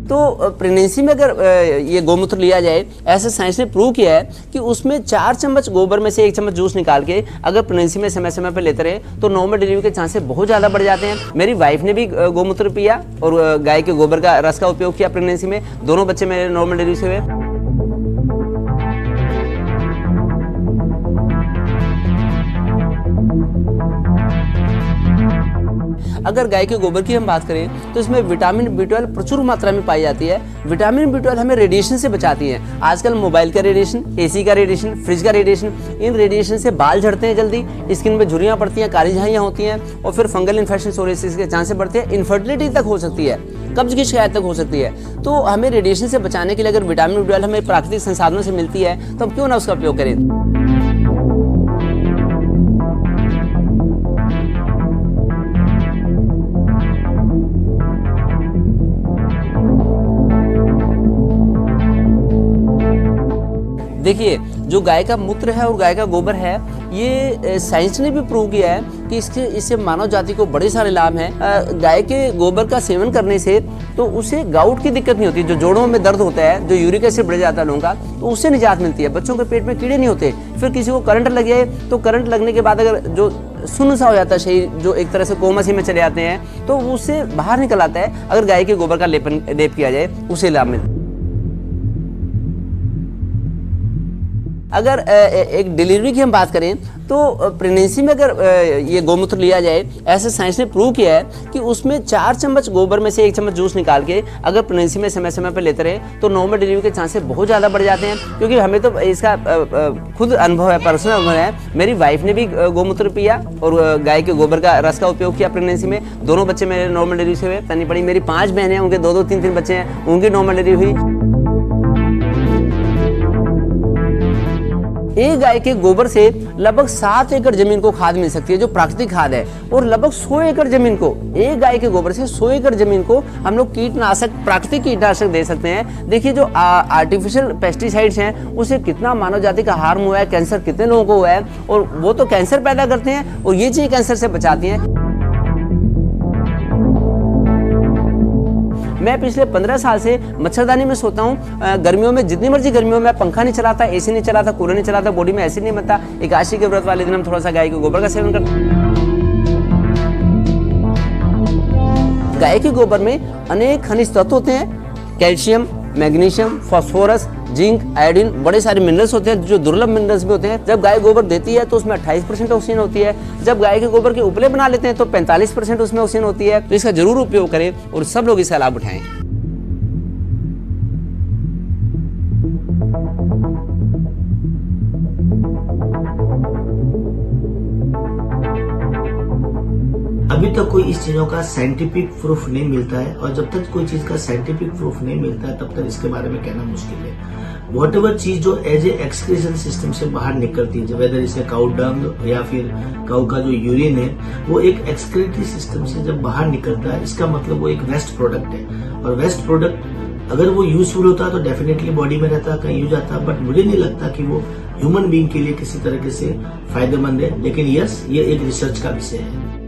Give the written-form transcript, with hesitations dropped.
तो प्रेगनेंसी में अगर ये गौमूत्र लिया जाए, ऐसे साइंस ने प्रूव किया है कि उसमें 4 चम्मच गोबर में से 1 चम्मच जूस निकाल के अगर प्रेगनेंसी में समय समय पर लेते रहे तो नॉर्मल डिलीवरी के चांसेस बहुत ज़्यादा बढ़ जाते हैं। मेरी वाइफ ने भी गौमूत्र पिया और गाय के गोबर का रस का उपयोग किया प्रेगनेंसी में, दोनों बच्चे मेरे नॉर्मल डिलीवरी से हुए। अगर गाय के गोबर की हम बात करें तो इसमें विटामिन B12 प्रचुर मात्रा में पाई जाती है। विटामिन B12 हमें रेडिएशन से बचाती है। आजकल मोबाइल का रेडिएशन, एसी का रेडिएशन, फ्रिज का रेडिएशन, इन रेडिएशन से बाल झड़ते हैं जल्दी, स्किन में झुर्रियां पड़ती हैं, काली झाइयां होती हैं और फिर फंगल इन्फेक्शन सोरियासिस के चांसेस बढ़ते हैं। इनफर्टिलिटी तक हो सकती है, कब्ज की शिकायत तक हो सकती है। तो हमें रेडिएशन से बचाने के लिए अगर विटामिन B12 हमें प्राकृतिक संसाधनों से मिलती है तो हम क्यों ना उसका उपयोग करें। देखिए, जो गाय का मूत्र है और गाय का गोबर है, ये साइंस ने भी प्रूव किया है कि इससे मानव जाति को बड़े सारे लाभ हैं। गाय के गोबर का सेवन करने से तो उसे गाउट की दिक्कत नहीं होती, जो जोड़ों में दर्द होता है, जो यूरिक एसिड बढ़ जाता है लोगों का, तो उससे निजात मिलती है। बच्चों के पेट में कीड़े नहीं होते। फिर किसी को करंट लग जाए तो करंट लगने के बाद अगर जो सुन्न सा हो जाता है शरीर, जो एक तरह से कोमा सी में चले जाते हैं, तो उससे बाहर निकल आता है। अगर गाय के गोबर का लेप किया जाए उसे लाभ मिलता है। अगर एक डिलीवरी की हम बात करें तो प्रेगनेंसी में अगर ये गौमूत्र लिया जाए, ऐसे साइंस ने प्रूव किया है कि उसमें 4 चम्मच गोबर में से 1 चम्मच जूस निकाल के अगर प्रेगनेंसी में समय समय पर लेते रहे तो नॉर्मल डिलीवरी के चांसेस बहुत ज़्यादा बढ़ जाते हैं। क्योंकि हमें तो इसका खुद अनुभव है, पर्सनल अनुभव है। मेरी वाइफ ने भी गौमूत्र पिया और गाय के गोबर का रस का उपयोग किया प्रेगनेंसी में, दोनों बच्चे मेरे नॉर्मल डिलीवरी से हुए। तनी पड़ी मेरी 5 बहनें हैं, उनके 2-2, 3-3 बच्चे हैं, उनकी नॉर्मल डिलीवरी हुई। एक गाय के गोबर से लगभग 7 एकड़ जमीन को खाद मिल सकती है, जो प्राकृतिक खाद है। और लगभग 100 एकड़ जमीन को, एक गाय के गोबर से 100 एकड़ जमीन को हम लोग कीटनाशक, प्राकृतिक कीटनाशक दे सकते हैं। देखिए, जो आर्टिफिशियल पेस्टिसाइड्स हैं उससे कितना मानव जाति का हार्म हुआ है, कैंसर कितने लोगों को हुआ है, और वो तो कैंसर पैदा करते हैं और ये चीज कैंसर से बचाती हैं। मैं पिछले 15 साल से मच्छरदानी में सोता हूँ। गर्मियों में जितनी मर्जी गर्मियों में पंखा नहीं चलाता, एसी नहीं चलाता, कूलर नहीं चलाता, बॉडी में एसिड नहीं बनता। एकादशी के व्रत वाले दिन हम थोड़ा सा गाय के गोबर का सेवन करते हैं। गाय के गोबर में अनेक खनिज तत्व होते हैं, calcium, magnesium, phosphorus, zinc, iodine, बड़े सारे मिनरल्स होते हैं जो दुर्लभ मिनरल्स भी होते हैं। जब गाय गोबर देती है तो उसमें 28% ऑक्सीजन होती है। जब गाय के गोबर के उपले बना लेते हैं तो 45% उसमें ऑक्सीजन होती है। तो इसका जरूर उपयोग करें और सब लोग इसका लाभ उठाएं। अभी तक कोई इस चीजों का साइंटिफिक प्रूफ नहीं मिलता है, और जब तक कोई चीज का साइंटिफिक प्रूफ नहीं मिलता है तब तक इसके बारे में कहना मुश्किल है। वॉटेवर चीज जो एज ए एक्सक्रीशन सिस्टम से बाहर निकलती है, वेदर इसे काउ डंग या फिर काउ का जो यूरिन है, वो एक एक्सक्रीटरी सिस्टम से जब बाहर निकलता है, इसका मतलब वो एक वेस्ट प्रोडक्ट है। और वेस्ट प्रोडक्ट अगर वो यूजफुल होता तो डेफिनेटली बॉडी में रहता, कहीं यूज आता, बट मुझे नहीं लगता कि वो ह्यूमन बीइंग के लिए किसी तरीके से फायदेमंद है। लेकिन यस, ये एक रिसर्च का विषय है।